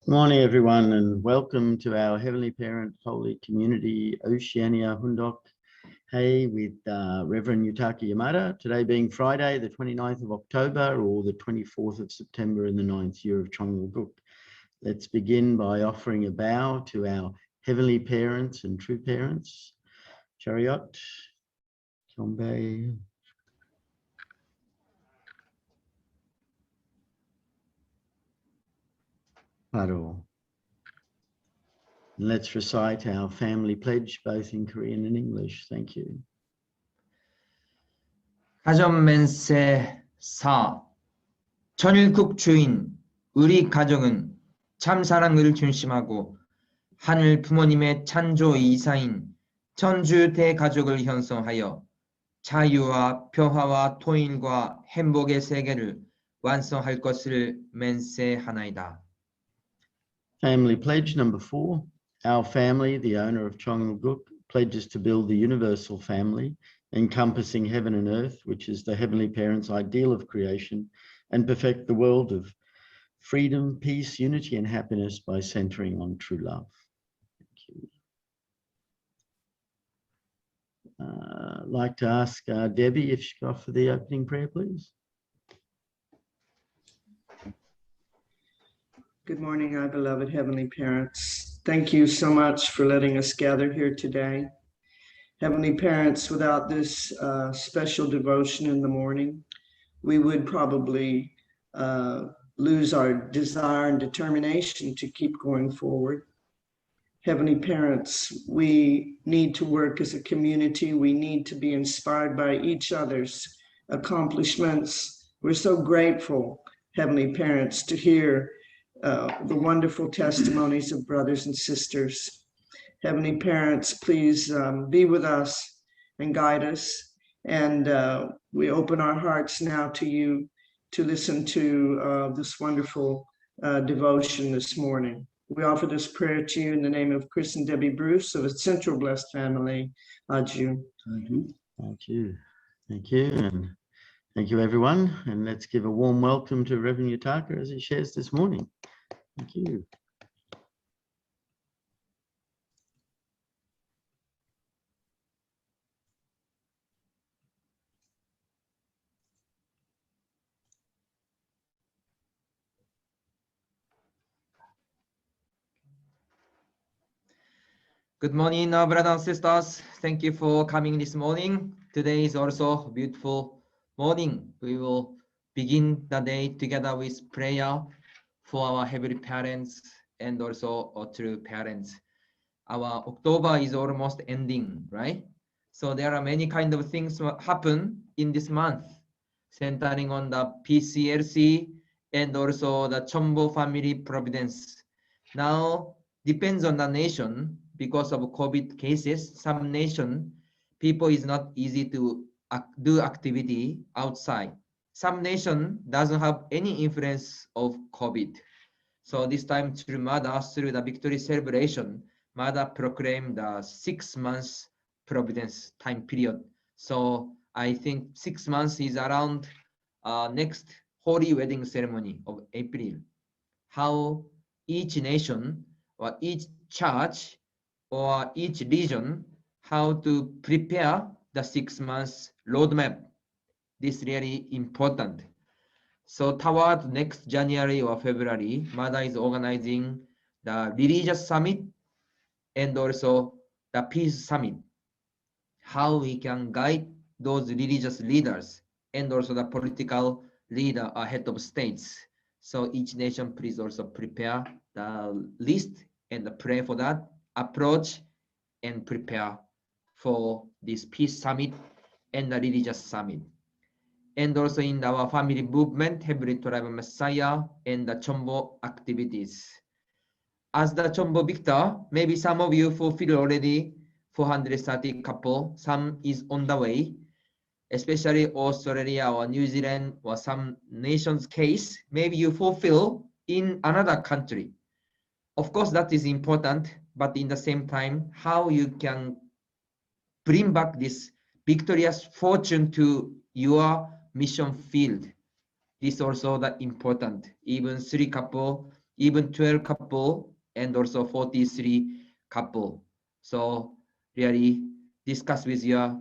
Good morning, everyone, and welcome to our Heavenly Parent Holy Community Oceania Hundok Hey with Reverend Yutaka Yamada. Today being Friday, the 29th of October, or the 24th of September in the 9th year of Chongalguk. Let's begin by offering a bow to our Heavenly Parents and True Parents. Chariot, Chombe. Paro. Let's recite our family pledge, both in Korean and English. Thank you. 가정멘세 4. 천일국 주인 우리 가정은 참 사랑을 중심하고 하늘 부모님의 찬조 이사인 천주 대가족을 형성하여 자유와 평화와 통일과 행복의 세계를 완성할 것을 맹세하나이다. Family pledge number 4. Our family, the owner of Chongalguk, pledges to build the universal family, encompassing heaven and earth, which is the Heavenly Parent's ideal of creation, and perfect the world of freedom, peace, unity, and happiness by centering on true love. Thank you. I'd like to ask Debbie if she could offer the opening prayer, please. Good morning, our beloved Heavenly Parents. Thank you so much for letting us gather here today. Heavenly Parents, without this special devotion in the morning, we would probably lose our desire and determination to keep going forward. Heavenly Parents, we need to work as a community. We need to be inspired by each other's accomplishments. We're so grateful, Heavenly Parents, to hear the wonderful testimonies of brothers and sisters. Heavenly Parents, please be with us and guide us. And we open our hearts now to you to listen to this wonderful devotion this morning. We offer this prayer to you in the name of Chris and Debbie Bruce of the Central Blessed Family. Adieu. Thank you. Thank you. And thank you, everyone. And let's give a warm welcome to Reverend Yutaka as he shares this morning. Thank you. Good morning, brothers and sisters. Thank you for coming this morning. Today is also a beautiful morning. We will begin the day together with prayer for our Heavenly Parents and also our true parents. Our October is almost ending, right? So there are many kind of things happen in this month, centering on the PCLC and also the Chombo family providence. Now, depends on the nation. Because of COVID cases, some nation, people is not easy to do activity outside. Some nation doesn't have any influence of COVID. So this time through Mother, through the victory celebration, Mother proclaimed the 6 months providence time period. So I think 6 months is around next holy wedding ceremony of April. How each nation or each church or each region, how to prepare the 6 months roadmap. This really important. So toward next January or February, Mother is organizing the religious summit and also the peace summit. How we can guide those religious leaders and also the political leader or head of states. So each nation please also prepare the list and pray for that. Approach and prepare for this peace summit and the religious summit. And also in our family movement, Heavenly Tribe Messiah and the Chombo activities. As the Chombo Victor, maybe some of you fulfill already 430 couple, some is on the way, especially Australia or New Zealand or some nations case, maybe you fulfill in another country. Of course, that is important, but in the same time, how you can bring back this victorious fortune to your mission field. This also that important. Even 3 couple, even 12 couple and also 43 couple. So really discuss with your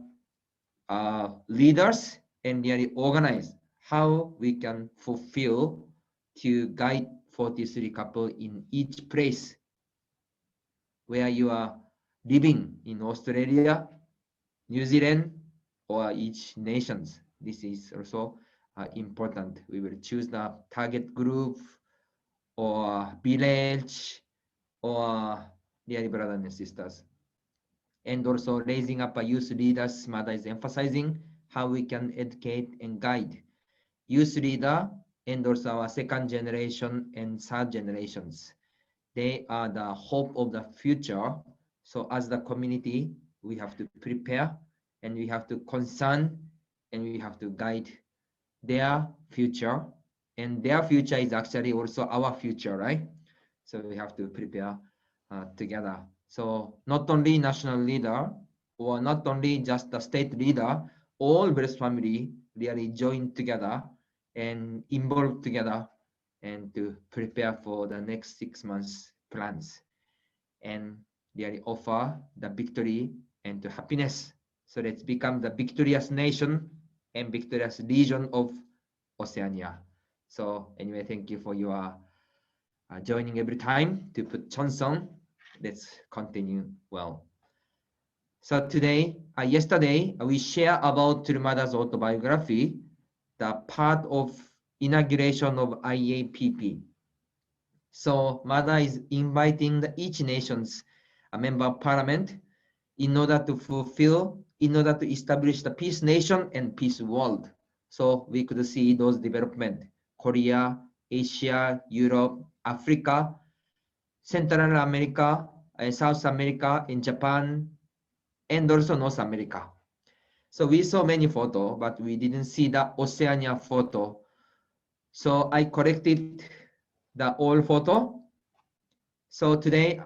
leaders and really organize how we can fulfill to guide 43 couple in each place where you are living in Australia, New Zealand, or each nations. This is also important. We will choose the target group or village or dear brothers and sisters. And also raising up a youth leaders, Mother is emphasizing how we can educate and guide youth leader and also our second generation and third generations. They are the hope of the future. So as the community, we have to prepare and we have to concern and we have to guide their future. And their future is actually also our future, right? So we have to prepare together. So not only national leader or not only just the state leader, all blessed family really join together and involve together and to prepare for the next 6 months plans and really offer the victory and to happiness. So let's become the victorious nation and victorious region of Oceania. So anyway, thank you for your joining every time to put Chonsong. Let's continue well. So today, yesterday, we share about Trumada's autobiography, the part of inauguration of IAPP. So Mother is inviting each nation's member of parliament in order to establish the peace nation and peace world. So we could see those development, Korea, Asia, Europe, Africa, Central America, South America, in Japan, and also North America. So we saw many photos, but we didn't see the Oceania photo. So I corrected the old photo. So today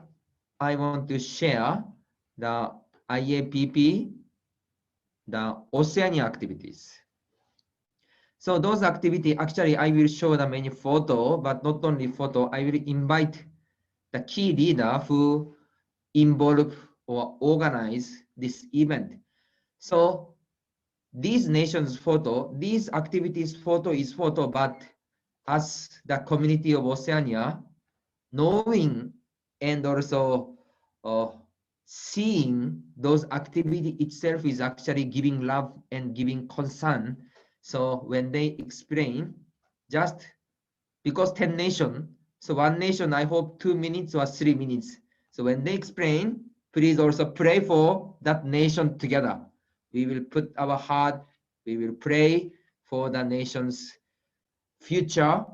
I want to share the IAPP, the Oceania activities. So those activities, actually I will show the many photo, but not only photo, I will invite the key leader who involve or organize this event. So these nations photo, these activities photo is photo, but as the community of Oceania, knowing and also seeing those activity itself is actually giving love and giving concern. So when they explain, just because 10 nations, so one nation, I hope 2 minutes or 3 minutes. So when they explain, please also pray for that nation together. We will put our heart, we will pray for the nation's future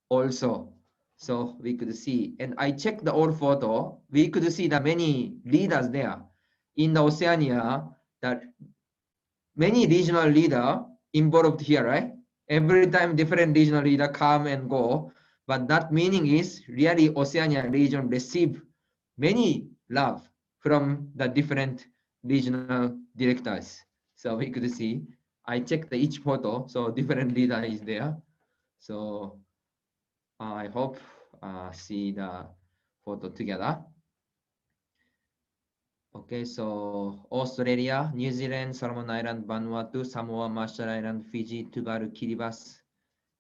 also. So we could see, and I checked the old photo, we could see the many leaders there. In the Oceania, that many regional leader involved here, right? Every time different regional leader come and go, but that meaning is really Oceania region receive many love from the different regional directors. So we could see, I checked each photo, so different leader is there. So I hope see the photo together. Okay, so Australia, New Zealand, Solomon Island, Vanuatu, Samoa, Marshall Island, Fiji, Tuvalu, Kiribati,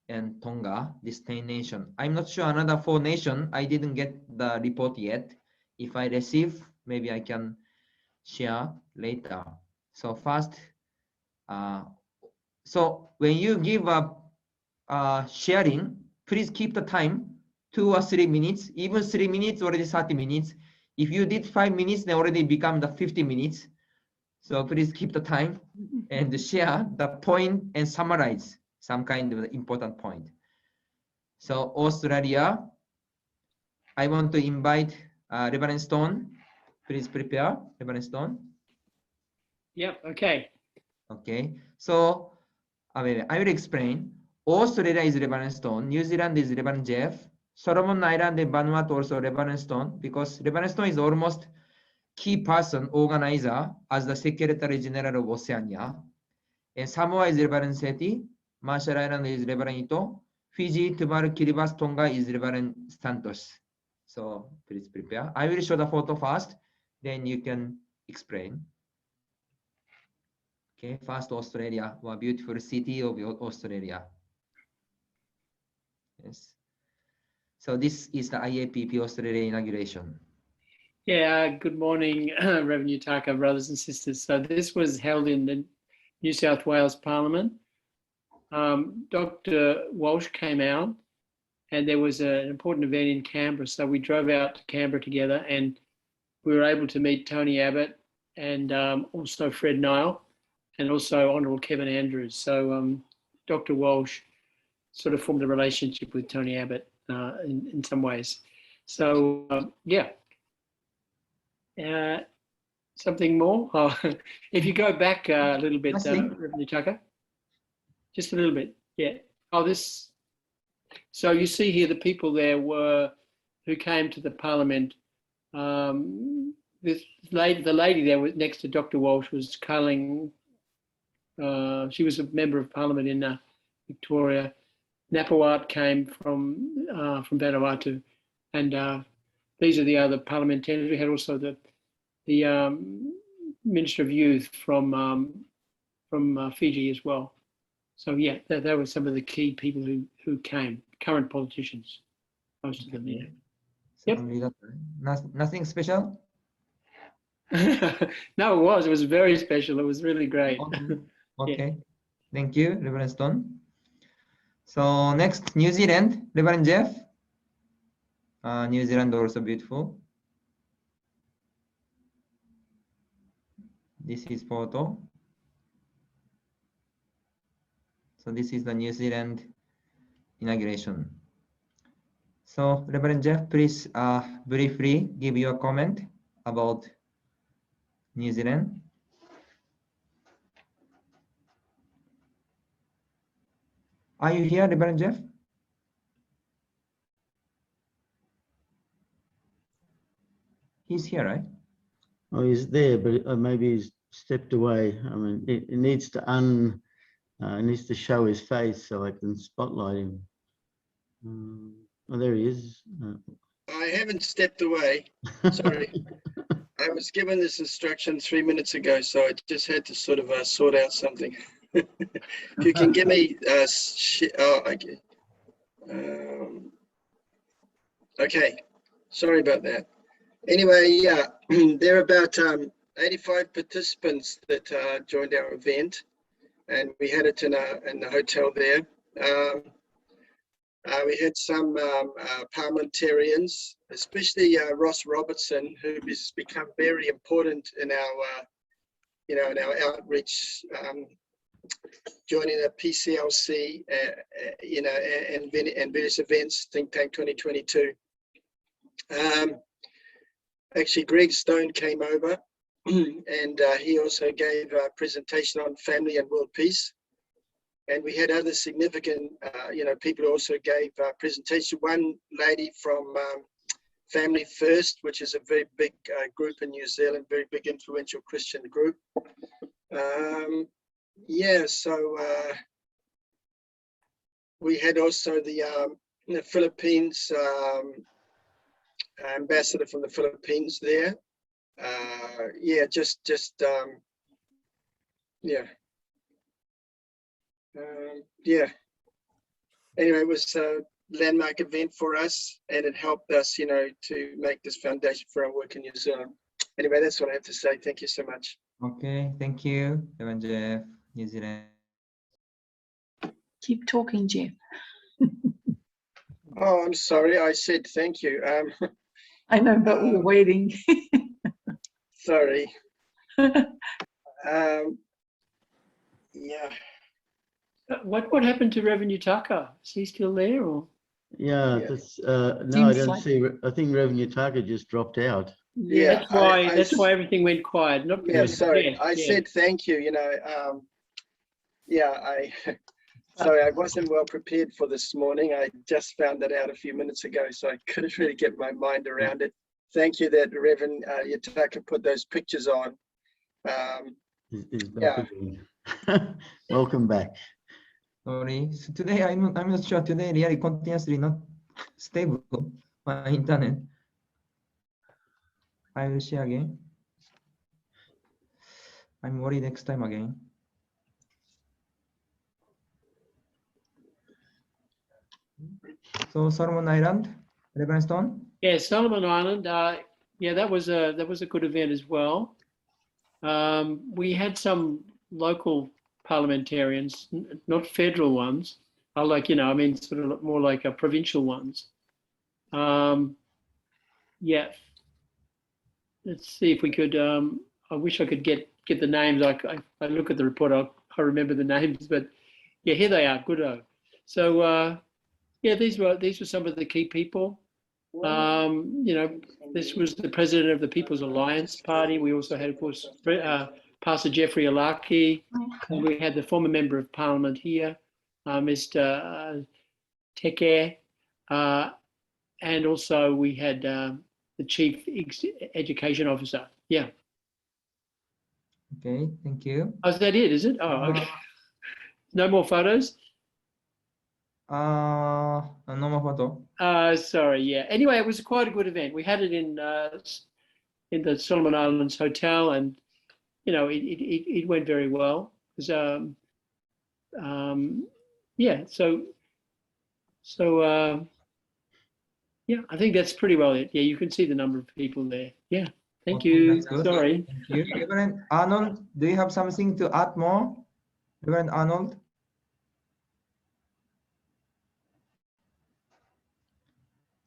and Tonga, this 10 nation. I'm not sure another 4 nation. I didn't get the report yet. If I receive, maybe I can share later. So first, so when you give up sharing, please keep the time 2 or 3 minutes, even 3 minutes already 30 minutes. If you did 5 minutes, they already become the 50 minutes. So please keep the time and share the point and summarize some kind of important point. So Australia, I want to invite Reverend Stone. Please prepare, Reverend Stone. Yep, okay. Okay, so I will explain. Australia is Reverend Stone, New Zealand is Reverend Jeff, Solomon Island and Vanuatu also Reverend Stone, because Reverend Stone is almost key person, organizer as the Secretary General of Oceania. And Samoa is Reverend Seti, Marshall Island is Reverend Ito, Fiji, Tuvalu, Kiribati, Tonga is Reverend Santos. So please prepare. I will show the photo first, then you can explain. Okay, first Australia, a beautiful city of Australia. Yes. So this is the IAPP Australia inauguration. Yeah, good morning, Reverend Yutaka, brothers and sisters. So this was held in the New South Wales Parliament. Dr. Walsh came out and there was an important event in Canberra. So we drove out to Canberra together and we were able to meet Tony Abbott and also Fred Nile and also Honourable Kevin Andrews. So Dr. Walsh sort of formed a relationship with Tony Abbott in some ways. So yeah. Something more? Oh, if you go back a little bit, Reverend Tucker, just a little bit, yeah. Oh, this. So you see here the people there were who came to the Parliament. This lady, the lady there was next to Dr. Walsh was culling. She was a member of Parliament in Victoria. Napawat came from Vanuatu, and these are the other parliamentarians. We had also the Minister of Youth from Fiji as well. So yeah, that were some of the key people who came, current politicians, most of them. Yeah. Yep. Nothing special? No, it was very special. It was really great. Okay. Yeah. Thank you, Reverend Stone. So next, New Zealand, Reverend Jeff. New Zealand also beautiful. This is photo. So this is the New Zealand inauguration. So Reverend Jeff, please briefly give your comment about New Zealand. Are you here, Reverend Jeff? He's here, right? Oh, he's there, but maybe he's stepped away. I mean, it needs to show his face so I can spotlight him. Oh, there he is. I haven't stepped away. Sorry. I was given this instruction 3 minutes ago, so I just had to sort of sort out something. If you can give me okay. Okay, sorry about that. Anyway, yeah, there are about 85 participants that joined our event, and we had it in the hotel there. We had some parliamentarians, especially Ross Robertson, who has become very important in our, in our outreach, joining the PCLC, and various events, Think Tank 2022. Actually, Greg Stone came over, and he also gave a presentation on family and world peace. And we had other significant, people who also gave a presentation. One lady from Family First, which is a very big group in New Zealand, very big influential Christian group. Yeah, so we had also the Philippines, ambassador from the Philippines there. Yeah, yeah. Yeah. Anyway, it was a landmark event for us, and it helped us, to make this foundation for our work in New Zealand. Anyway, that's what I have to say. Thank you so much. Okay, thank you, Jeff, New Zealand. Keep talking, Jeff. Oh, I'm sorry. I said thank you. I know, but we were waiting. Sorry. Yeah. What happened to Reverend Yutaka? Is he still there, or? Yeah, that's no, I don't see. I think Reverend Yutaka just dropped out. Yeah, that's why everything went quiet. Not yeah, sorry. I said thank you. Yeah, sorry, I wasn't well prepared for this morning. I just found that out a few minutes ago, so I couldn't really get my mind around it. Thank you that Reverend Yutaka put those pictures on. He's back again. Welcome back. Sorry. So today I'm not sure. Today really continuously not stable. My internet. I will share again. I'm worried next time again. So Solomon Island, Livingstone. Yeah, Solomon Island. Yeah, that was a good event as well. We had some local parliamentarians, not federal ones. Like, I mean, sort of more like provincial ones. Yeah. Let's see if we could. I wish I could get the names. I look at the report. I remember the names, but yeah, here they are. Good. So yeah, these were some of the key people. This was the president of the People's Alliance Party. We also had, of course, Pastor Jeffrey Alaki. And we had the former member of Parliament here, Mr. Teke, and also we had the chief education officer. Yeah. Okay, thank you. Oh, is that it? Is it? Oh, okay. No more photos. No more photo. Sorry. Yeah. Anyway, it was quite a good event. We had it in the Solomon Islands Hotel, and it went very well. It was, yeah. So yeah, I think that's pretty well it. Yeah, you can see the number of people there. Yeah. Thank Okay, you. that's good. Sorry. Thank you. Reverend Arnold, do you have something to add more? Reverend Arnold?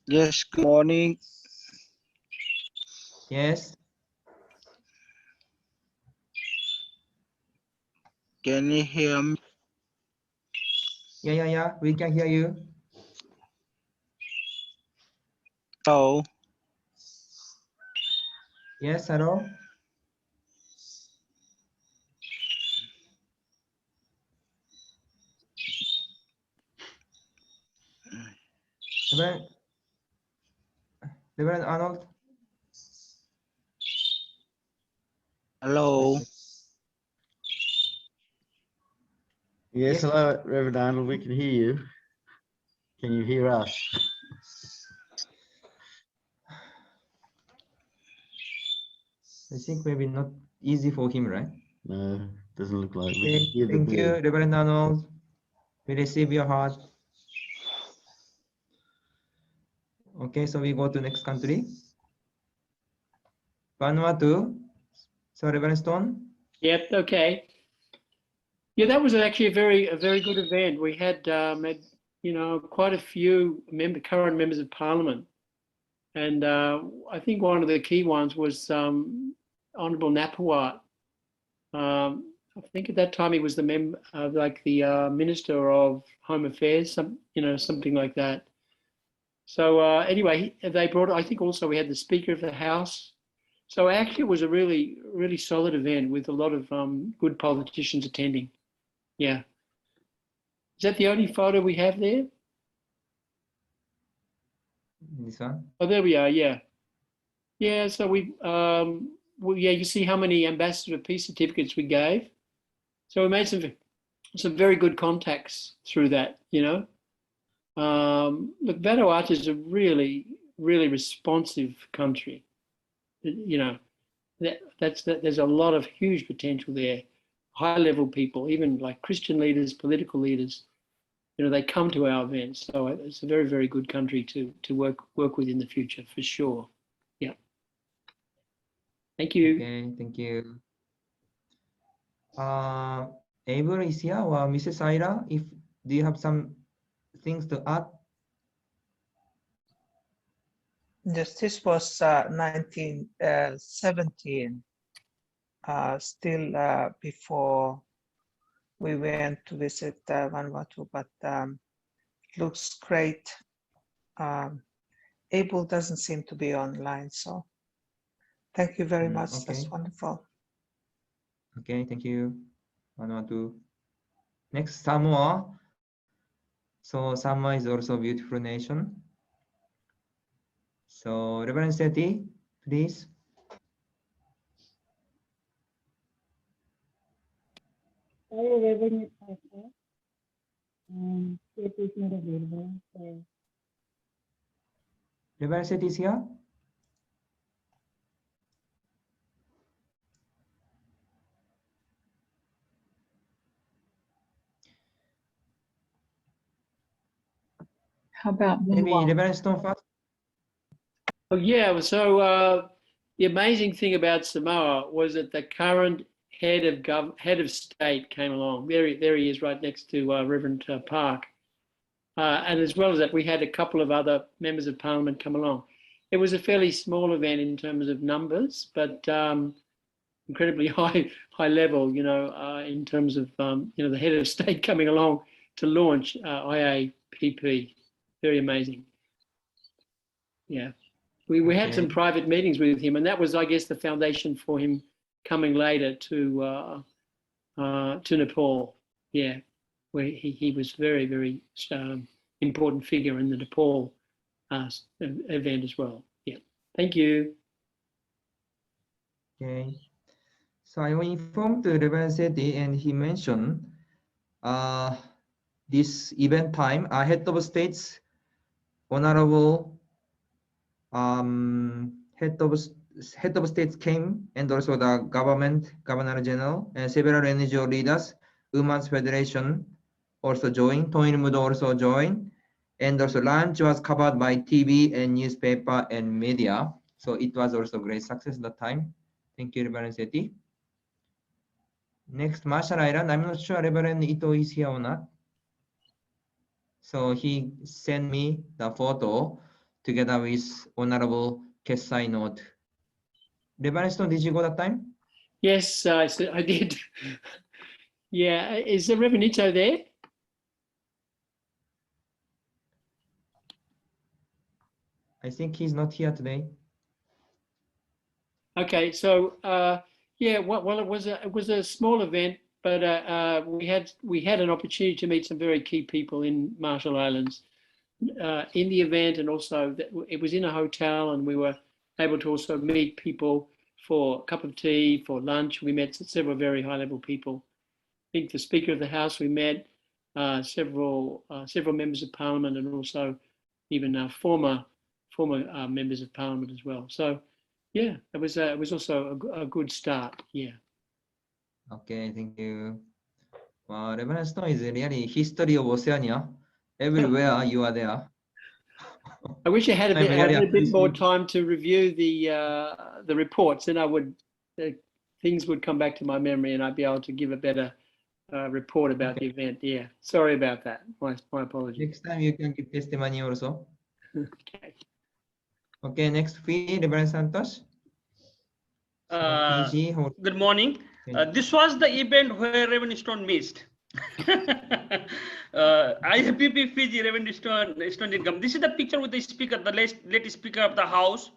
Yes, good morning. Yes. Can you hear me? Yeah. We can hear you. Oh, Yes, hello. Reverend Arnold? hello. Yes, Yes. hello, Reverend Arnold. We can hear you. Can you hear us? I think maybe not easy for him, right? No, doesn't look like. We Okay, can hear the thank you, bird. Reverend Arnold. We receive your heart. Okay, so we go to next country. Vanuatu. So Reverend Stone. Yep. Okay. Yeah, that was actually a very good event. We had quite a few current members of Parliament, and I think one of the key ones was Honourable Napawat. I think at that time he was the Minister of Home Affairs, something like that. So anyway, they brought. I think also we had the Speaker of the House. So actually, it was a really, really solid event with a lot of good politicians attending. Yeah. Is that the only photo we have there? This one. Oh, there we are. Yeah. Yeah. So yeah, you see how many Ambassador of Peace certificates we gave. So we made some very good contacts through that. Look, Vanuatu is a really, really responsive country. There's a lot of huge potential there. High-level people, even like Christian leaders, political leaders, they come to our events. So it's a very, very good country to work with in the future, for sure. Yeah. Thank you. Okay, thank you. Abel is here, or Mrs. Ira, do you have some things to add? Yes, this was 1917, still before we went to visit Vanuatu, but it looks great. Abel doesn't seem to be online, so thank you very much. Okay. That's wonderful. Okay, thank you, Vanuatu. Next, Samoa. So Samoa is also a beautiful nation. So Reverend Seti, please. Hello, Reverend Pastor. It is not available. So Reverend Seth is here. how about Maybe Moonwalk? Reverend Stone first. Oh, yeah. So the amazing thing about Samoa was that the current head of state came along. There he is, right next to Reverend Park. And as well as that, we had a couple of other members of parliament come along. It was a fairly small event in terms of numbers, but incredibly high level, in terms of, the head of state coming along to launch IAPP. Very amazing. Yeah. We had some Okay. private meetings with him, and that was, I guess, the foundation for him coming later to Nepal. Yeah, where he was very, very important figure in the Nepal event as well. Yeah, thank you. Okay. So I informed Reverend Seti, and he mentioned this event time, head of states, honorable head of states came, and also the governor general, and several NGO leaders, Women's Federation also joined, Toinmudo also joined, and also lunch was covered by TV and newspaper and media. So it was also great success at that time. Thank you, Reverend Seti. Next, Marshall Island. I'm not sure Reverend Ito is here or not. So he sent me the photo together with Honorable Kessai note. Reverend Stone, did you go that time? Yes, I did. Yeah, is the Reverend Ito there? I think he's not here today. Okay, so yeah, well, it was a small event, but we had an opportunity to meet some very key people in Marshall Islands in the event, and also it was in a hotel, and we were able to also meet people for a cup of tea, for lunch. We met several very high-level people. I think the Speaker of the House we met, several members of Parliament, and also even former members of Parliament as well. So. Yeah, it was also a good start. Yeah. Okay, thank you. Wow, Reverend Stone is really history of Oceania. Everywhere you are there. I wish I had I'm really a bit more appreciate- time to review the reports, then I would things would come back to my memory, and I'd be able to give a better report about the event. Yeah, sorry about that. My apologies. Next time you can give testimony also. Okay. Okay, next fee, Reverend Santos. So, PG, Good morning. This was the event where Reverend Stone missed. IFPP Fiji Reverend Stone income. This is the picture with the speaker, the latest speaker of the house.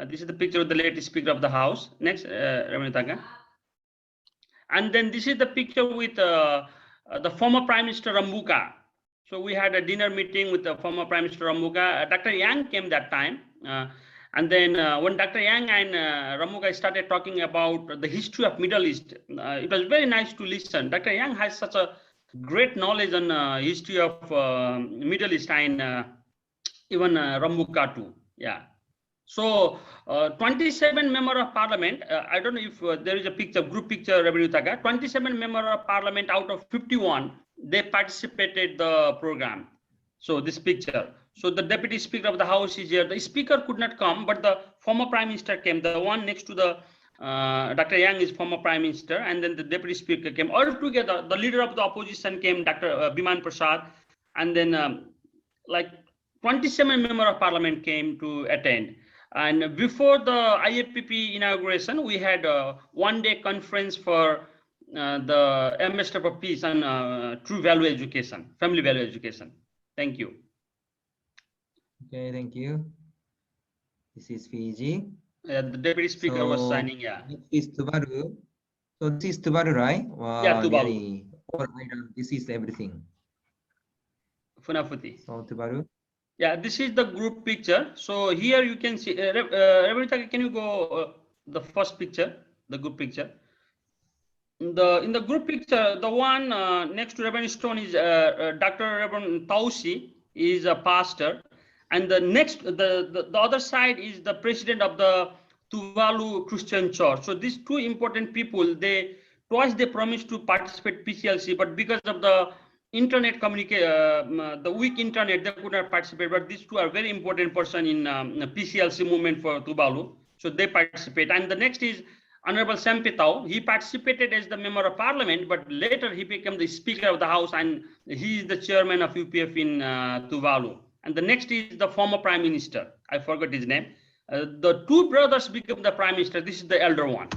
This is the picture of the latest speaker of the house. Next, Reverend Taka. And then this is the picture with the former Prime Minister Rambuka. So we had a dinner meeting with the former Prime Minister Rambuka. Dr. Yang came that time. And then when Dr. Yang and Ramuka started talking about the history of Middle East, it was very nice to listen. Dr. Yang has such a great knowledge on history of Middle East and even Ramuka too. Yeah. So 27 member of parliament, I don't know if there is a picture, group picture, Reverend Utaka, 27 member of parliament out of 51, they participated the program. So this picture. So the deputy speaker of the house is here. The speaker could not come, but the former prime minister came. The one next to the Dr. Yang is former prime minister, and then the deputy speaker came. All together, the leader of the opposition came, Dr. Biman Prasad, and then like 27 member of parliament came to attend. And before the IAPP inauguration, we had a one-day conference for the Ambassador for Peace and True Value Education, Family Value Education. Thank you. Okay, thank you. This is Fiji. The deputy speaker was signing. Yeah. This is Tuvalu. So this is Tuvalu, right? Wow, Yeah, Tuvalu. Really, all island, this is everything. Funafuti. So Tuvalu. Yeah, this is the group picture. So here you can see, Reverend, can you go the first picture, the group picture? in the group picture, the one next to Reverend Stone is Dr. Reverend Tausi, is a pastor, and the next the other side is the president of the Tuvalu Christian Church. So these two important people, twice they promised to participate PCLC, but because of the internet communication, the weak internet, they could not participate. But these two are very important person in PCLC movement for Tuvalu, so they participate. And the next is Honorable Sampitao. He participated as the member of parliament, but later he became the speaker of the house, and he is the chairman of UPF in Tuvalu. And the next is the former prime minister. I forgot his name. The two brothers became the prime minister. This is the elder one.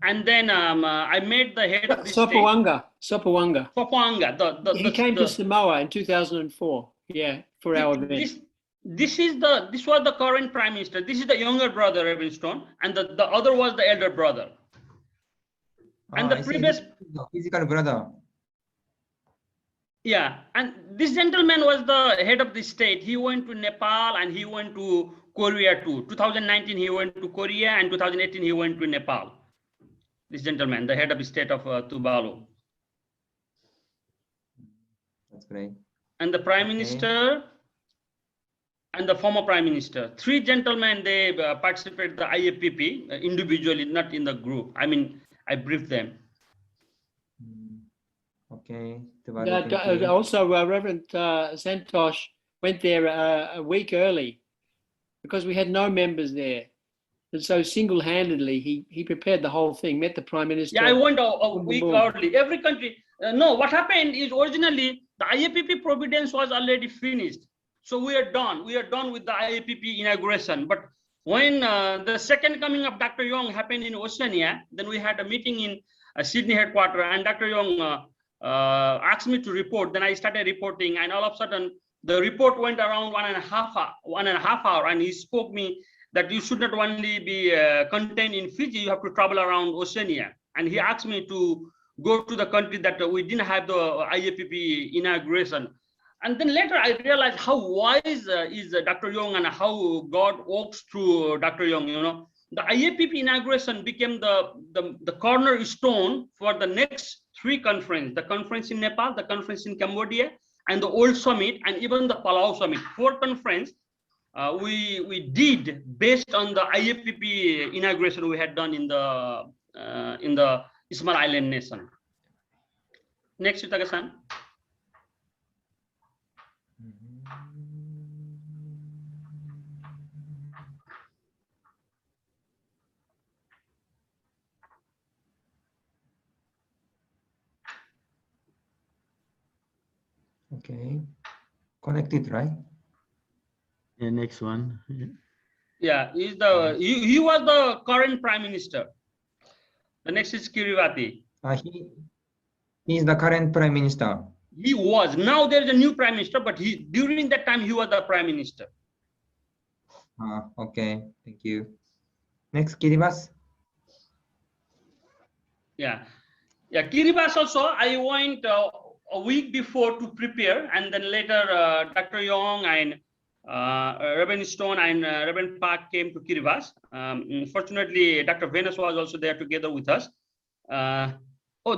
And then I made the head of the Sopawanga. Sopawanga. He came to Samoa in 2004. Yeah, for our event. This was the current prime minister. This is the younger brother, Reverend Stone, and the other was the elder brother. And the previous physical brother. Yeah, and this gentleman was the head of the state. He went to Nepal and he went to Korea too. 2019 he went to Korea, and 2018 he went to Nepal. This gentleman, the head of the state of Tuvalu. That's great. And the prime minister and the former prime minister. Three gentlemen, they participated the IAPP individually, not in the group. I mean, I briefed them. Okay. Also, Reverend Santosh went there a week early because we had no members there. And so single-handedly, he prepared the whole thing, met the Prime Minister. Yeah, I went a week early. Every country. No, what happened is originally the IAPP providence was already finished. So we are done. We are done with the IAPP inauguration. But when the second coming of Dr. Yong happened in Oceania, then we had a meeting in Sydney headquarters, and Dr. Yong asked me to report. Then I started reporting, and all of a sudden the report went around 1.5 hours, and he spoke me that you should not only be contained in Fiji, you have to travel around Oceania. And he asked me to go to the country that we didn't have the IAPP inauguration. And then later I realized how wise is Dr. Yong and how God works through Dr. Yong. You know, the IAPP inauguration became the cornerstone for the next three conferences: the conference in Nepal, the conference in Cambodia, and the Old Summit, and even the Palau Summit. 4 conferences we did based on the IAPP inauguration we had done in the Small Island Nation. Next, Yutaka-san. Okay, connected, right? Yeah, next one. Yeah, he was the current prime minister. The next is Kiribati. He is the current prime minister. He was. Now there is a new prime minister, but during that time he was the prime minister. Okay, thank you. Next, Kiribati. Yeah, Kiribati also. I went a week before to prepare, and then later Dr. Yong and Reverend Stone and Reverend Park came to Kiribati. Unfortunately, Dr. Venus was also there together with us.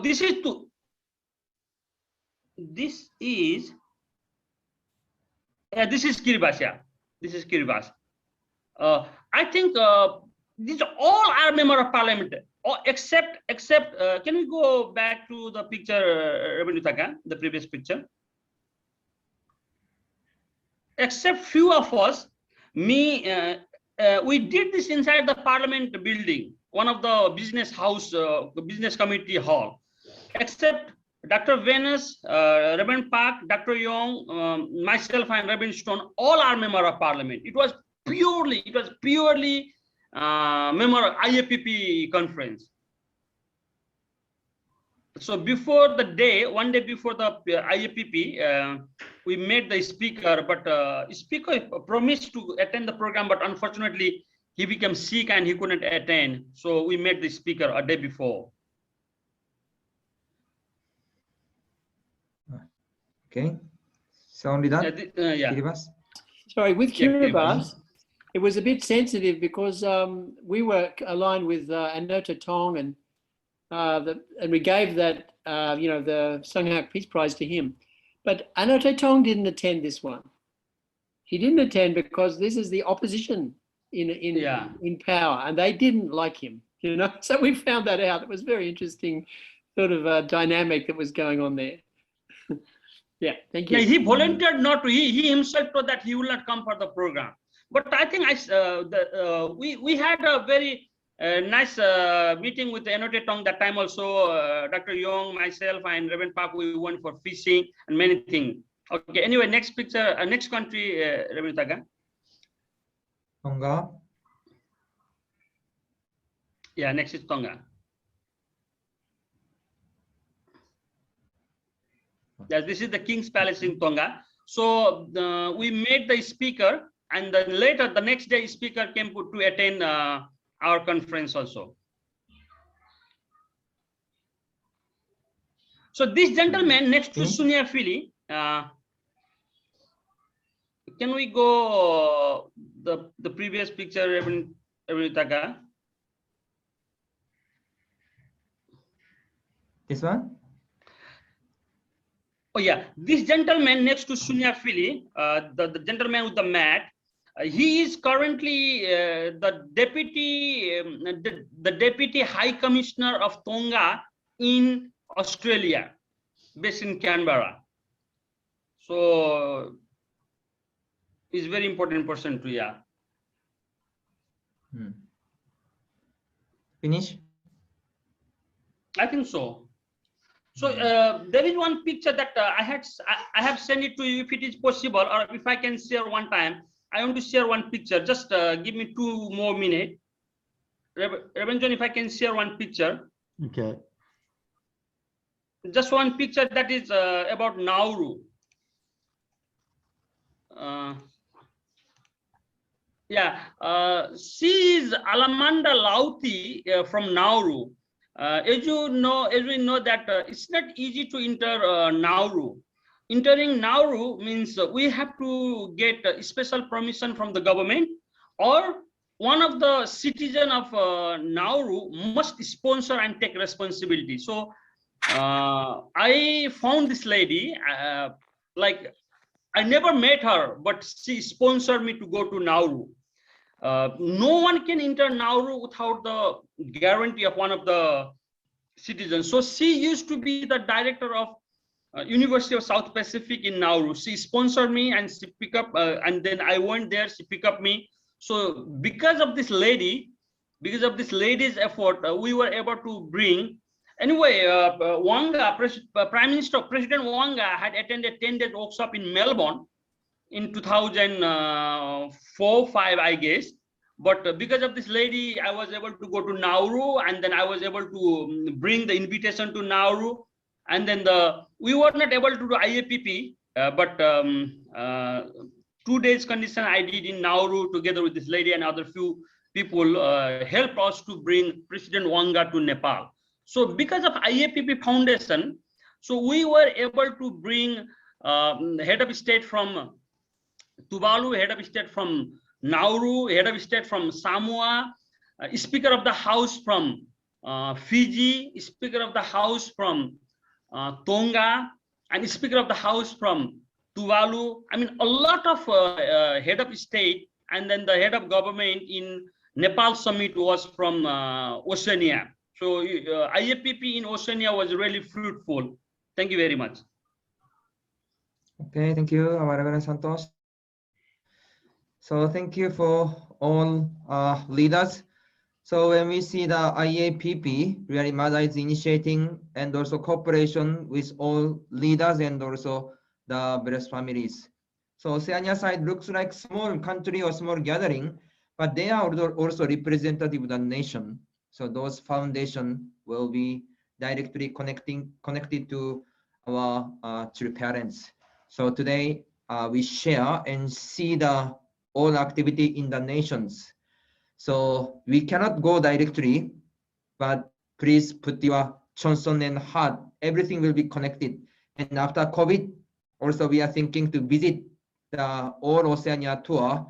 This is Kiribati. Yeah, this is Kiribati. I think these all are member of parliament. Except can we go back to the picture, Reverend Yutaka, the previous picture? Except few of us, we did this inside the parliament building, one of the business house, business committee hall. Except Dr. Venus, Reverend Park, Dr. Yong, myself, and Reverend Stone, all are member of parliament. It was purely member of IAPP conference. So before the day, one day before the IAPP, we made the speaker, but speaker promised to attend the program, but unfortunately he became sick and he couldn't attend. So we made the speaker a day before. Okay, so only that. Yeah. Kiribati? Sorry, with Kiribati, it was a bit sensitive because we were aligned with Anota Tong and and we gave that, the Shanghai Peace Prize to him. But Anote Tong didn't attend this one. He didn't attend because this is the opposition in power, and they didn't like him. So we found that out. It was very interesting, sort of dynamic that was going on there. Yeah, thank you. Yeah, he volunteered not to. He himself told that he will not come for the program. But I think we had a very nice meeting with the Anote Tong that time also. Dr. Yong, myself, and Reverend Park, we went for fishing and many things. Okay. Anyway, next picture, next country, Reverend Taga. Tonga. Yeah, next is Tonga. Yeah, this is the King's Palace in Tonga. So we made the speaker, and then later the next day speaker came to attend our conference also. So this gentleman next to Sunya Philly, can we go the previous picture, Reverend Taga? This one? Oh yeah, this gentleman next to Sunya Philly, the gentleman with the mat, he is currently the deputy High Commissioner of Tonga in Australia, based in Canberra. So he's very important person too. Yeah. Finish? I think so. So there is one picture that I have sent it to you, if it is possible, or if I can share one time. I want to share one picture. Just give me 2 more minutes. Reverend John, if I can share one picture. Okay. Just one picture that is about Nauru. She is Alamanda Lauti from Nauru. As we know that it's not easy to enter Nauru. Entering Nauru means we have to get special permission from the government, or one of the citizens of Nauru must sponsor and take responsibility. So I found this lady, like I never met her, but she sponsored me to go to Nauru. No one can enter Nauru without the guarantee of one of the citizens. So she used to be the director of University of South Pacific in Nauru. She sponsored me and she picked up, and then I went there, she picked up me. So because of this lady's effort, we were able to bring. Anyway, Prime Minister President Wanga had attended 10-day workshop in Melbourne in 2004-5, I guess. But because of this lady, I was able to go to Nauru, and then I was able to bring the invitation to Nauru. And then we were not able to do IAPP, but 2 days condition I did in Nauru together with this lady and other few people helped us to bring President Wanga to Nepal. So because of IAPP Foundation, so we were able to bring head of state from Tuvalu, head of state from Nauru, head of state from Samoa, Speaker of the House from Fiji, Speaker of the House from Tonga, and Speaker of the House from Tuvalu. I mean, a lot of head of state, and then the head of government in Nepal summit was from Oceania. So IAPP in Oceania was really fruitful. Thank you very much. Okay, thank you, Reverend Santos. So thank you for all leaders. So when we see the IAPP, really Mother is initiating and also cooperation with all leaders and also the various families. So Oceania side looks like small country or small gathering, but they are also representative of the nation. So those foundation will be directly connected to our true parents. So today we share and see the all activity in the nations. So we cannot go directly, but please put your Johnson and heart. Everything will be connected. And after COVID, also we are thinking to visit the all Oceania tour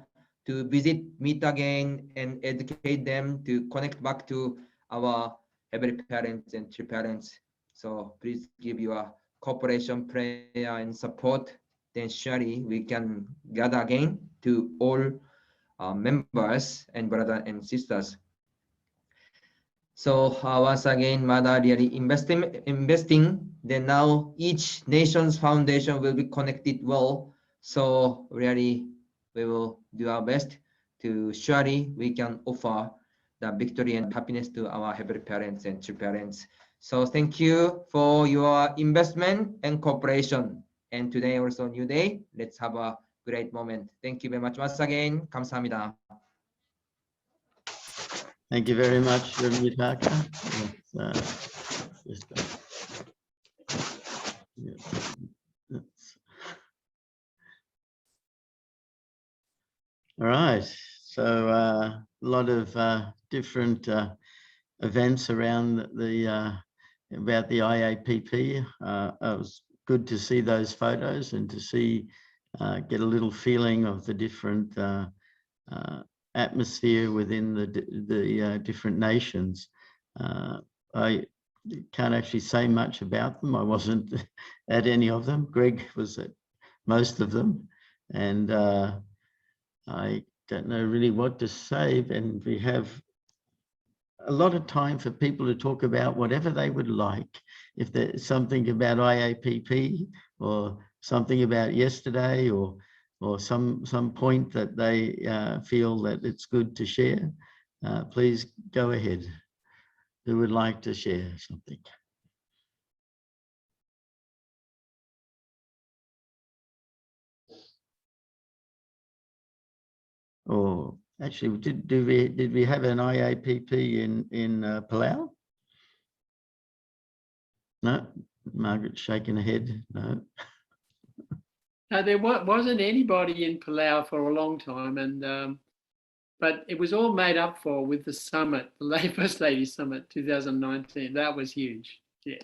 to visit, meet again, and educate them to connect back to our every parents and to parents. So please give your cooperation, prayer, and support. Then surely we can gather again to all members and brothers and sisters. So once again, Mother really investing. Then now each nation's foundation will be connected well. So really, we will do our best to surely we can offer the victory and happiness to our heavenly parents and true parents. So thank you for your investment and cooperation. And today also new day. Let's have a great moment. Thank you very much once again. 감사합니다. Thank you very much, Reverend Yutaka. All right, so a lot of different events around about the IAPP. It was good to see those photos and to see, get a little feeling of the different atmosphere within the different nations. I can't actually say much about them. I wasn't at any of them. Greg was at most of them, and I don't know really what to say. And we have a lot of time for people to talk about whatever they would like. If there's something about IAPP or something about yesterday or some point that they feel that it's good to share, please go ahead. Who would like to share something? Or actually, did we have an IAPP in Palau? No, Margaret's shaking her head. No. There wasn't anybody in Palau for a long time, and but it was all made up for with the summit, the First Lady Summit 2019. That was huge. Yeah,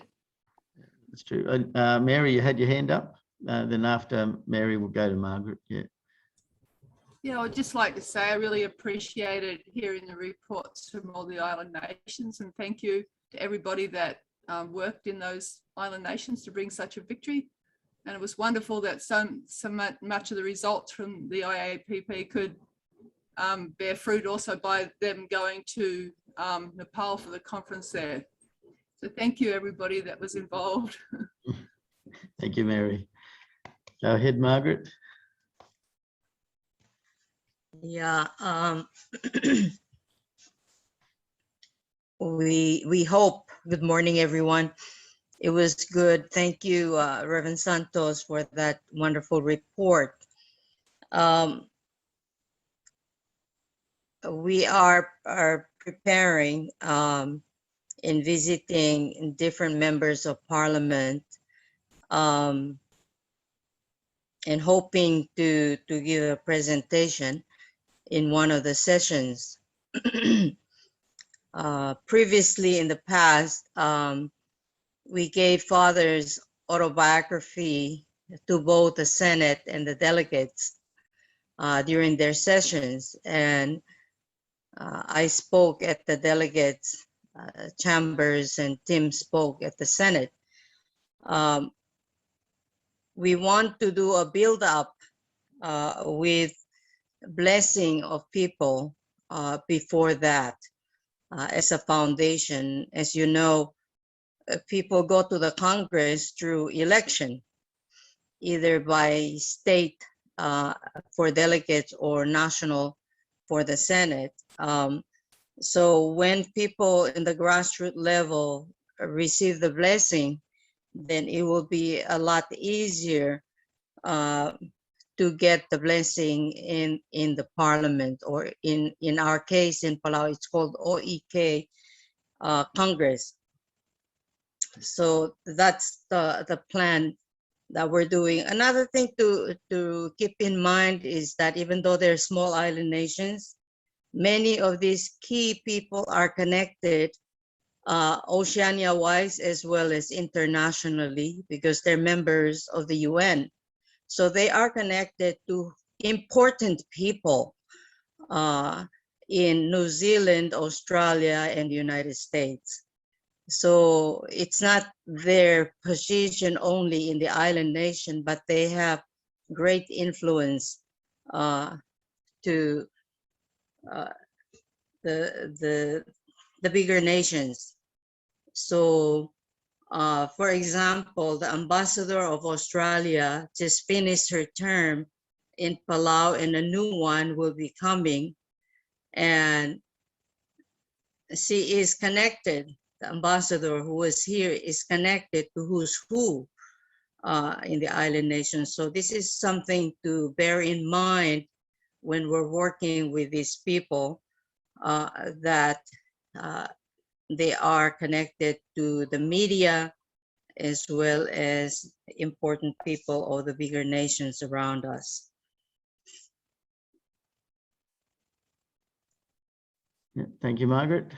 That's true. Mary, you had your hand up. Then after Mary, we'll go to Margaret. Yeah. Yeah, I'd just like to say I really appreciated hearing the reports from all the island nations, and thank you to everybody that worked in those island nations to bring such a victory. And it was wonderful that so much of the results from the IAPP could bear fruit also by them going to Nepal for the conference there. So thank you everybody that was involved. Thank you, Mary. Go ahead, Margaret. Yeah, we hope. Good morning, everyone. It was good. Thank you, Reverend Santos, for that wonderful report. We are preparing in visiting different members of parliament and hoping to give a presentation in one of the sessions. Previously in the past, we gave Father's autobiography to both the Senate and the delegates during their sessions. And I spoke at the delegates' chambers and Tim spoke at the Senate. We want to do a build-up with blessing of people before that as a foundation. As you know, people go to the Congress through election, either by state for delegates or national for the Senate. So when people in the grassroots level receive the blessing, then it will be a lot easier to get the blessing in the parliament, or in our case in Palau, it's called OEK Congress. So that's the plan that we're doing. Another thing to keep in mind is that even though they're small island nations, many of these key people are connected Oceania-wise as well as internationally, because they're members of the UN. So they are connected to important people in New Zealand, Australia, and the United States. So it's not their position only in the island nation, but they have great influence to the bigger nations. So, for example, the ambassador of Australia just finished her term in Palau, and a new one will be coming, and she is connected. The ambassador who was here is connected to who's who in the island nations. So this is something to bear in mind when we're working with these people, that they are connected to the media as well as important people of the bigger nations around us. Yeah, thank you, Margaret.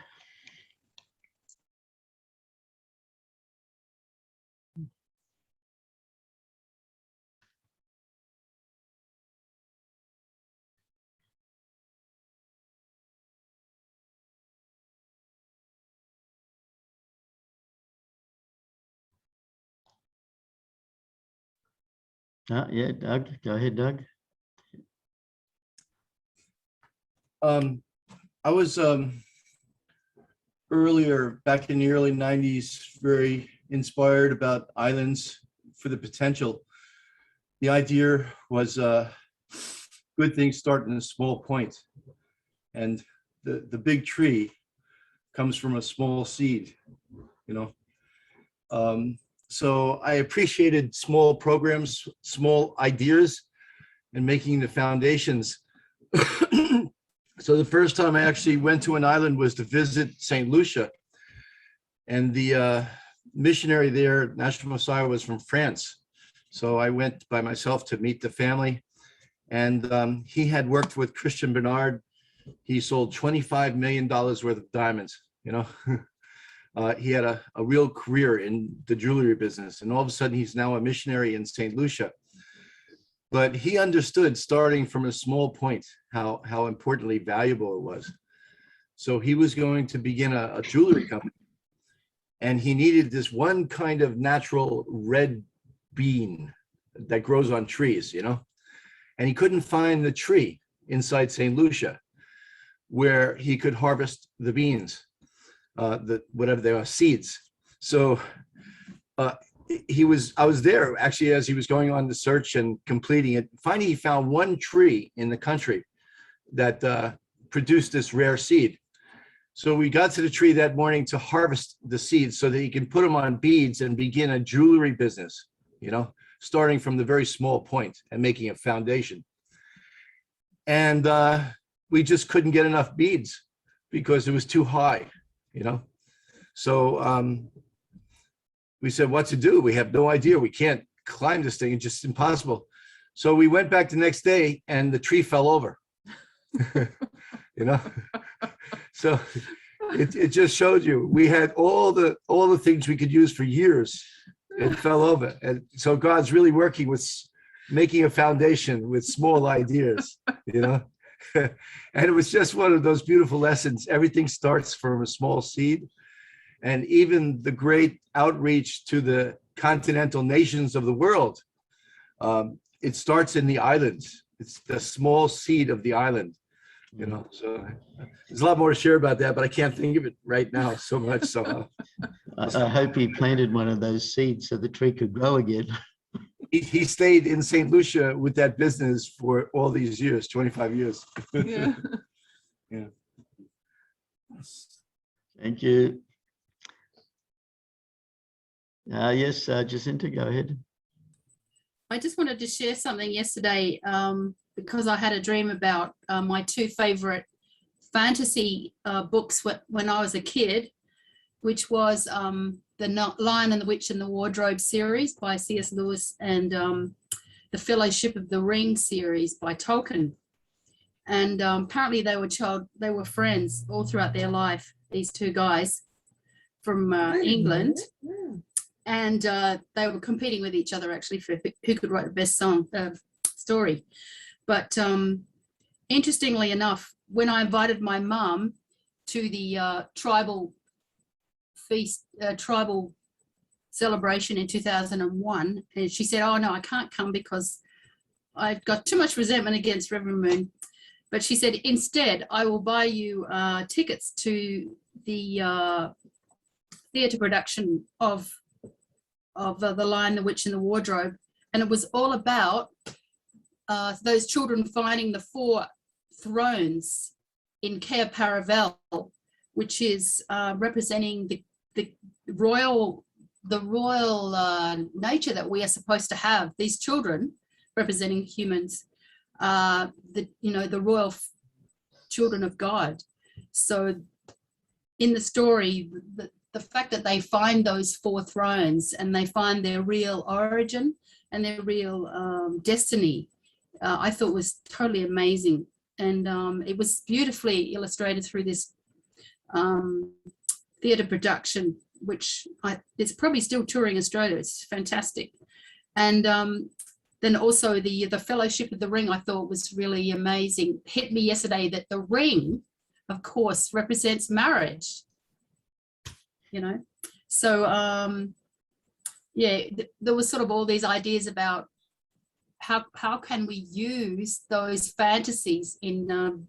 Yeah, Doug, go ahead, Doug. I was earlier, back in the early 90s, very inspired about islands for the potential. The idea was good things start in a small point, and the big tree comes from a small seed, you know. So I appreciated small programs, small ideas, and making the foundations. So the first time I actually went to an island was to visit St. Lucia, and the missionary there, National Messiah, was from France. So I went by myself to meet the family, and he had worked with Christian Bernard. He sold $25 million worth of diamonds, you know. He had a real career in the jewelry business, and all of a sudden he's now a missionary in St. Lucia. But he understood, starting from a small point, how importantly valuable it was. So he was going to begin a jewelry company, and he needed this one kind of natural red bean that grows on trees, you know, and he couldn't find the tree inside St. Lucia where he could harvest the beans, whatever they are, seeds. So I was there actually as he was going on the search and completing it. Finally, he found one tree in the country that produced this rare seed. So we got to the tree that morning to harvest the seeds so that he can put them on beads and begin a jewelry business, you know, starting from the very small point and making a foundation. And we just couldn't get enough beads because it was too high, you know. So we said, what to do? We have no idea. We can't climb this thing. It's just impossible. So we went back the next day and the tree fell over, you know. So it just showed you, we had all the things we could use for years. It fell over. And so God's really working with making a foundation with small ideas, you know. And it was just one of those beautiful lessons. Everything starts from a small seed. And even the great outreach to the continental nations of the world, it starts in the islands. It's the small seed of the island, you know. So there's a lot more to share about that, but I can't think of it right now so much somehow. I hope he planted one of those seeds so the tree could grow again. He stayed in St. Lucia with that business for all these years, 25 years. Yeah. Yeah. Thank you. Yes, Jacinta, go ahead. I just wanted to share something yesterday because I had a dream about my two favorite fantasy books when I was a kid, which was the Lion and the Witch and the Wardrobe series by C.S. Lewis and the Fellowship of the Ring series by Tolkien. And apparently they were friends all throughout their life, these two guys from England. And they were competing with each other actually for who could write the best story. But interestingly enough, when I invited my mum to the tribal feast, tribal celebration in 2001, and she said, "Oh no, I can't come because I've got too much resentment against Reverend Moon." But she said, "Instead, I will buy you tickets to the theatre production of The Lion, the Witch, and the Wardrobe," and it was all about those children finding the 4 thrones in Cair Paravel, which is representing the royal nature that we are supposed to have. These children representing humans, the royal children of God. So in the story, the fact that they find those 4 thrones and they find their real origin and their real destiny, I thought was totally amazing. And it was beautifully illustrated through this theatre production, which it's probably still touring Australia. It's fantastic. And then also the Fellowship of the Ring, I thought was really amazing. Hit me yesterday that the ring, of course, represents marriage. So there was sort of all these ideas about how can we use those fantasies in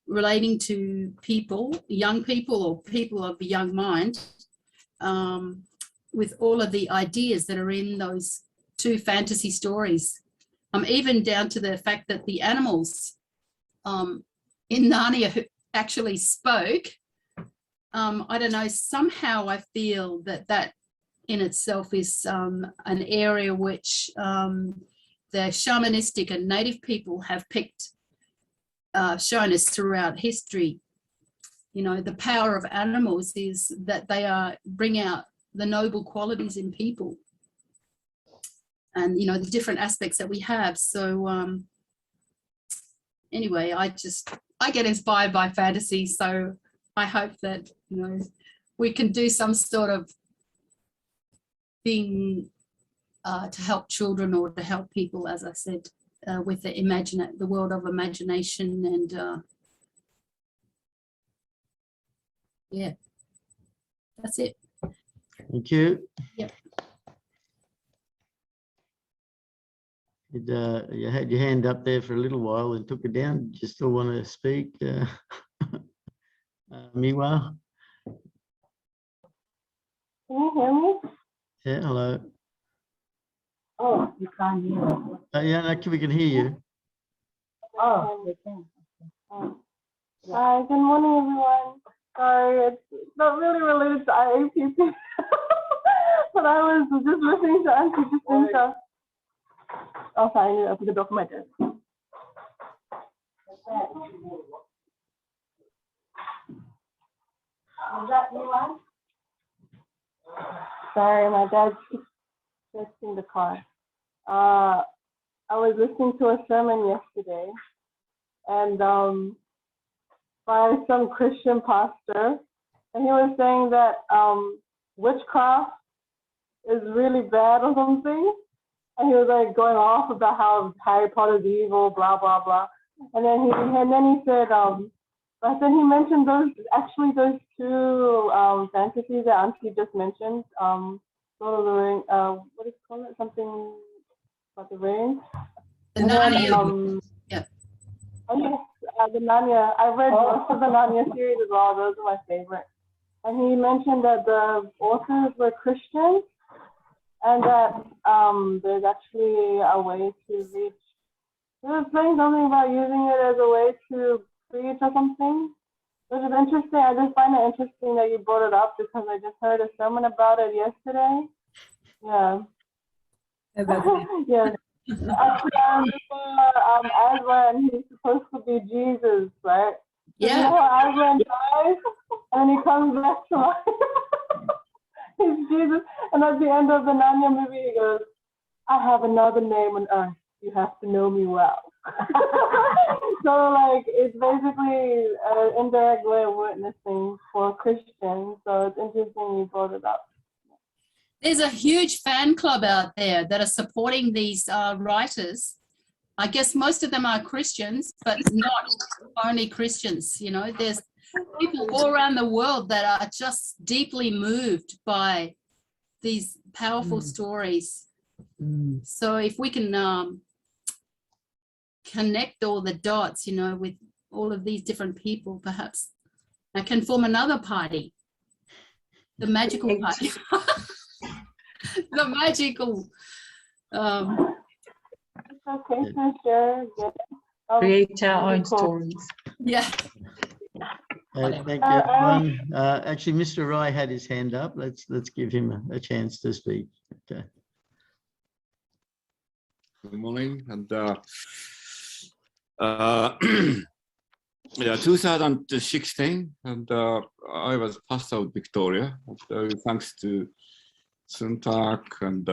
relating to people, young people or people of the young mind, with all of the ideas that are in those 2 fantasy stories, even down to the fact that the animals in Narnia actually spoke. I don't know, somehow I feel that in itself is an area which the shamanistic and native people have shown us throughout history. The power of animals is that they bring out the noble qualities in people, and the different aspects that we have. So anyway, I get inspired by fantasy, so I hope that we can do some sort of thing to help children or to help people, as I said, with the world of imagination. And yeah, that's it. Thank you. Yep. You had your hand up there for a little while and took it down. Do you still want to speak, Miwa? Can you hear me? Yeah, hello. Oh, you can't hear me. Yeah, no, we can hear you. Oh, you can. Hi, good morning, everyone. Sorry, it's not really related to IAPP, but I was just listening to Auntie Jacinta. Oh, sorry, I need to open the door for my desk. Is that you on? Sorry, my dad's fixing the car. I was listening to a sermon yesterday, and by some Christian pastor, and he was saying that witchcraft is really bad or something, and he was like going off about how Harry Potter's evil, blah blah blah, and then he said, but then he mentioned those 2 fantasies that Auntie just mentioned, Lord of the Ring, what is it called? Something about the ring. The Narnia. Yeah. Oh yes, the Narnia. I read most of the Narnia series as well. Those are my favorite. And he mentioned that the authors were Christians, and that there's actually a way to reach. He was saying something about using it as a way to preach or something, which is interesting. I just find it interesting that you brought it up because I just heard a sermon about it yesterday. Yeah. Yes. Actually, I remember Aslan, he's supposed to be Jesus, right? Yeah. You know, Aslan dies and he comes back to life. He's Jesus. And at the end of the Narnia movie, he goes, I have another name on earth. You have to know me well. So, like, it's basically an indirect way of witnessing for Christians. So it's interesting you brought it up. There's a huge fan club out there that are supporting these writers. I guess most of them are Christians, but not only Christians. You know, there's people all around the world that are just deeply moved by these powerful stories. So if we can connect all the dots, you know, with all of these different people, perhaps I can form another party, the magical party, the magical. Okay, can share. Create our own cool. stories. Yeah. Thank you, everyone. Actually, Mr. Rai had his hand up. Let's give him a chance to speak. Okay. Good morning, and yeah, 2016, and I was pastor of Victoria. And, thanks to Suntak, and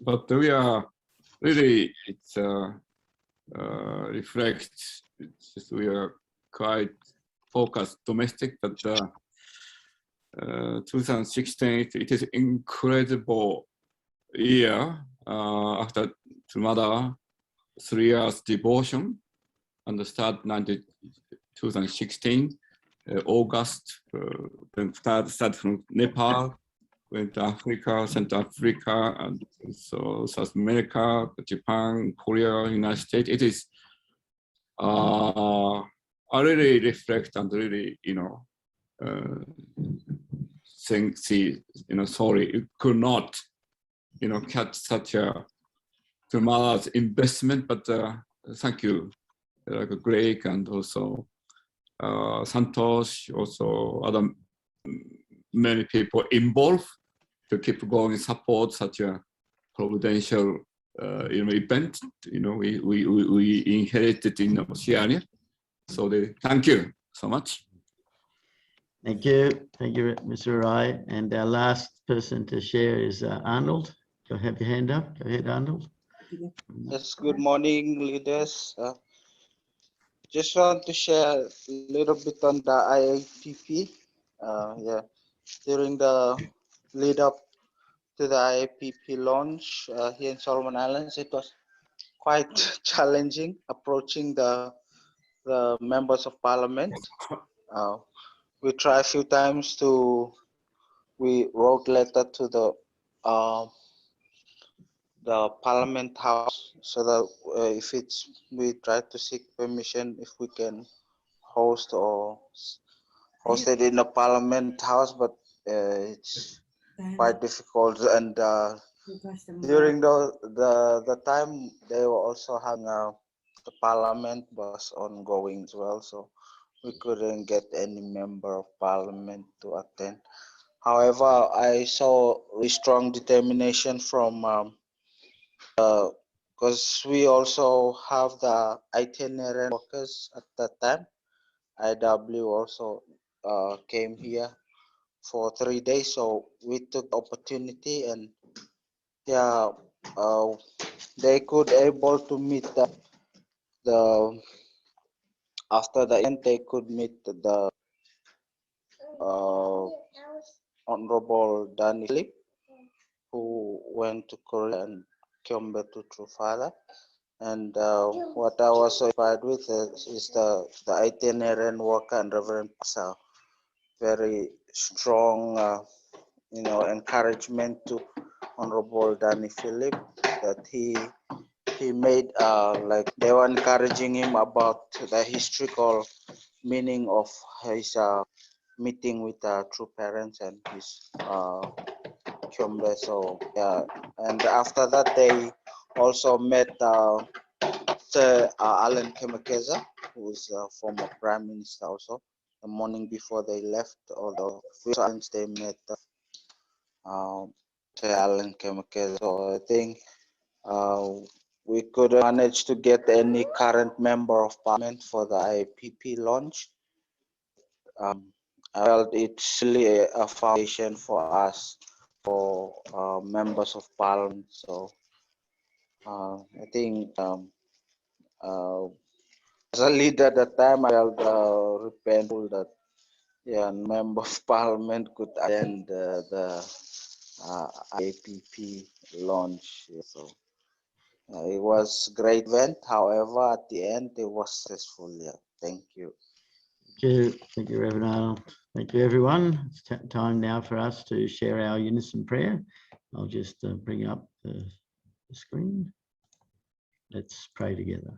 but we are really reflects. It's just we are quite focused domestic, but 2016 it is incredible year after mother 3 years devotion, and the start 2016 August, then start from Nepal, went to Africa, Central Africa, and so South America, Japan, Korea, United States. It is I really reflect and really, you know, see, you know, sorry, it could not, you know, catch such a mother's investment, but thank you, like Greg and also Santosh, also other many people involved to keep going, support such a providential you know, event. You know, we inherited in Oceania, so thank you so much. Thank you, Mr. Rai. And our last person to share is Arnold. Go have your hand up. Go ahead, Arnold. Yes, good morning, leaders. Just want to share a little bit on the IAPP. Yeah, during the lead up to the IAPP launch here in Solomon Islands, it was quite challenging approaching the members of parliament. We tried a few times we wrote letter to the Parliament House, so that if we try to seek permission if we can host it in the Parliament House, but it's quite difficult. And during the time they were also having the Parliament was ongoing as well, so we couldn't get any member of Parliament to attend. However, I saw a strong determination from because we also have the itinerant workers at that time. IW also came here for 3 days, so we took the opportunity, and yeah, they could able to meet the after the end they could meet the Honorable Danny Philip, who went to Korea and came back to True Father. And what I was so inspired with is the itinerant worker and Reverend Pastor. Very strong, you know, encouragement to Honorable Danny Philip, that he made like they were encouraging him about the historical meaning of his meeting with true parents and his Kyombe. So yeah, and after that they also met Alan Kemakeza, who is a former prime minister also. The morning before they left, or the few times they met Alan Kemakeza. So I think we could manage to get any current member of parliament for the IPP launch. I felt it's really a foundation for us, for members of parliament. So I think as a leader at the time, I felt repentful that member of parliament could attend the IPP launch. So it was a great event. However, at the end, it was successful. Yeah, thank you. Thank you, Reverend Arnold. Thank you, everyone. It's time now for us to share our unison prayer. I'll just bring up the screen. Let's pray together.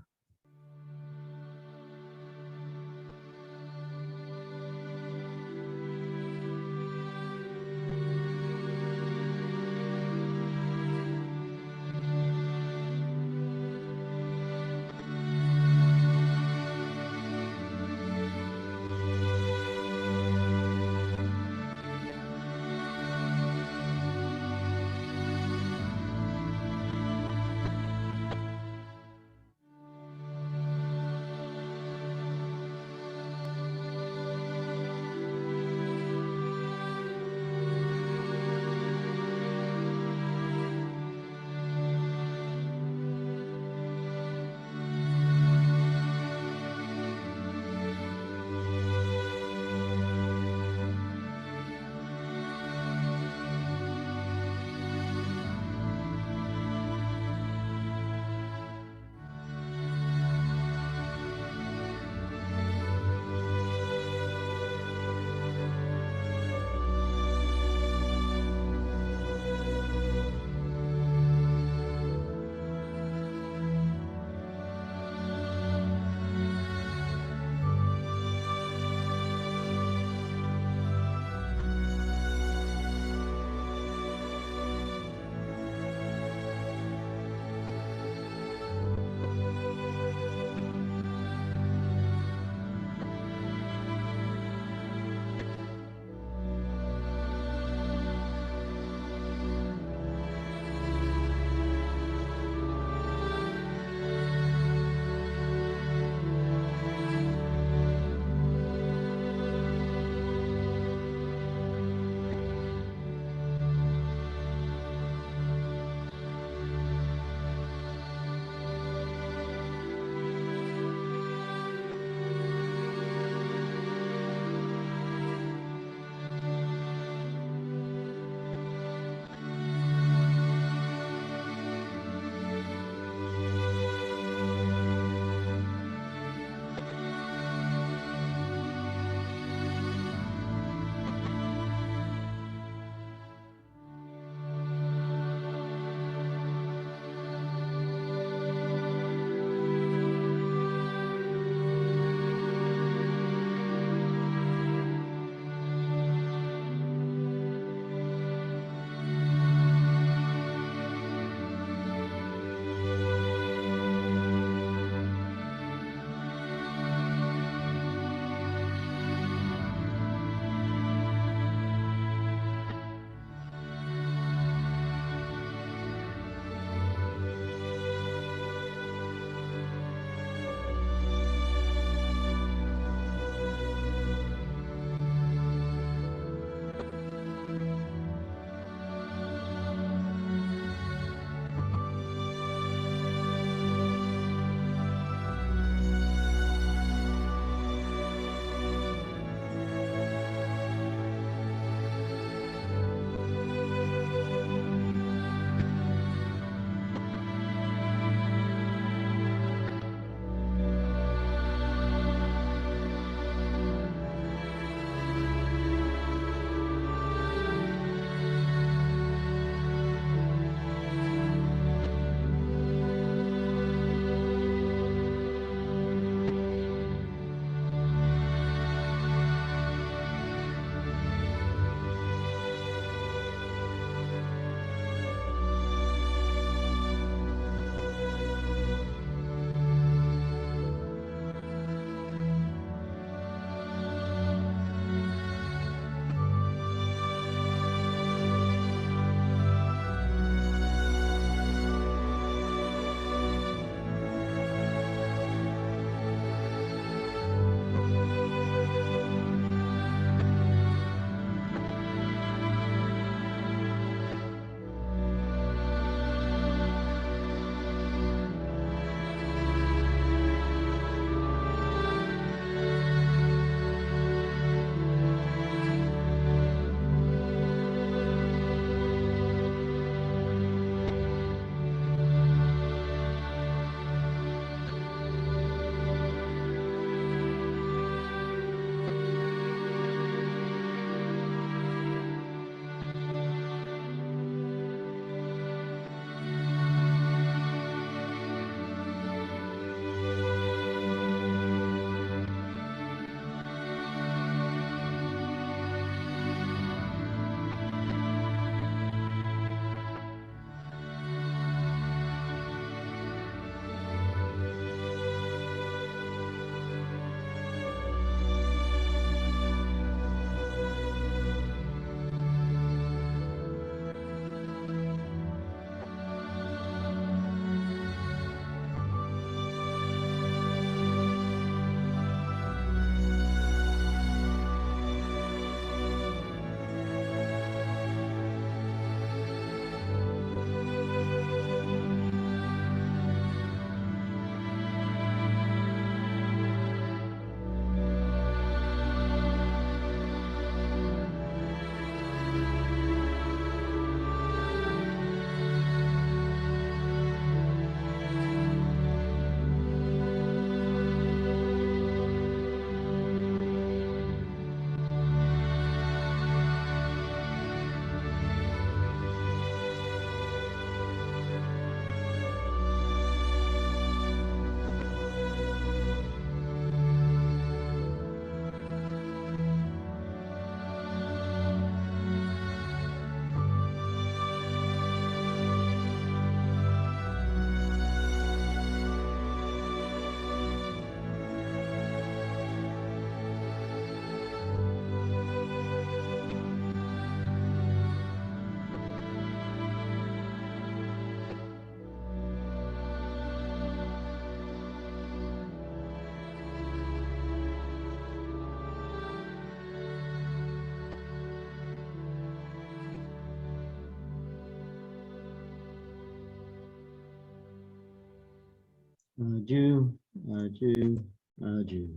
Adieu, adieu, adieu.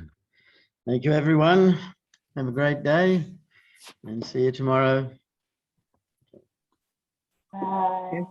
Thank you, everyone. Have a great day and see you tomorrow. Bye.